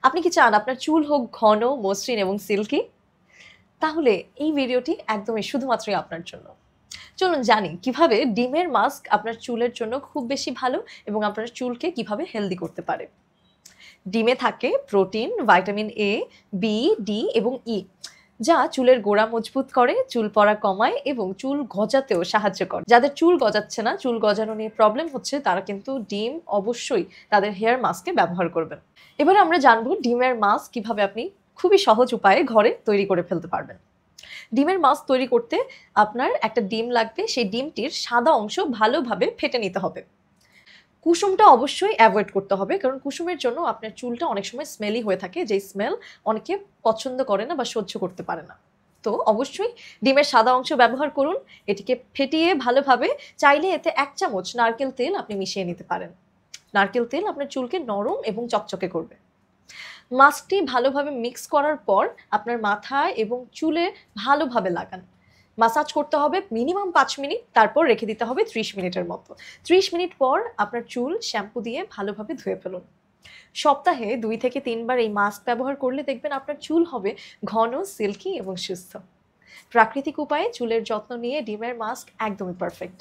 আপনি কি চান আপনার চুল হোক ঘন, মসৃণ এবং সিল্কি? তাহলে এই ভিডিওটি একদমই শুধুমাত্রই আপনার জন্য। চলুন জানি কিভাবে ডিমের মাস্ক আপনার চুলের জন্য খুব বেশি ভালো এবং আপনার চুলকে কিভাবে হেলদি করতে পারে। ডিমে থাকে protein, vitamin A, B, D এবং ই, যা চুলের গোড়া মজবুত করে, চুল পড়া কমায় এবং চুল গজাতেও সাহায্য করে। যাদের চুল গজাচ্ছে না, চুল গজানো নিয়ে প্রবলেম হচ্ছে, তারা কিন্তু ডিম অবশ্যই তাদের হেয়ার মাস্কে ব্যবহার করবেন। এবার আমরা জানবো ডিমের মাস্ক কিভাবে আপনি খুবই সহজ উপায়ে ঘরে তৈরি করে ফেলতে পারবেন। ডিমের মাস্ক তৈরি করতে আপনার একটা ডিম লাগবে। সেই ডিমটির সাদা অংশ ভালোভাবে ফেটে নিতে হবে। কুসুমটা অবশ্যই অ্যাভয়েড করতে হবে, কারণ কুসুমের জন্য আপনার চুলটা অনেক সময় স্মেলি হয়ে থাকে, যেই স্মেল অনেকে পছন্দ করে না বা সহ্য করতে পারে না। তো অবশ্যই ডিমের সাদা অংশ ব্যবহার করুন। এটিকে ফেটিয়ে ভালোভাবে, চাইলে এতে ১ চামচ নারকেল তেল আপনি মিশিয়ে নিতে পারেন। নারকেল তেল আপনার চুলকে নরম এবং চকচকে করবে। মাস্কটি ভালোভাবে মিক্স করার পর আপনার মাথায় এবং চুলে ভালোভাবে লাগান। মাসাজ করতে হবে মিনিমাম ৫ মিনিট, তারপর রেখে দিতে হবে ৩০ মিনিটের মতো। ৩০ মিনিট পর আপনার চুল শ্যাম্পু দিয়ে ভালোভাবে ধুয়ে ফেলুন। সপ্তাহে ২ থেকে ৩ বার এই মাস্ক ব্যবহার করলে দেখবেন আপনার চুল হবে ঘন, সিল্কি এবং সুস্থ। প্রাকৃতিক উপায়ে চুলের যত্ন নিয়ে ডিমের মাস্ক একদমই পারফেক্ট।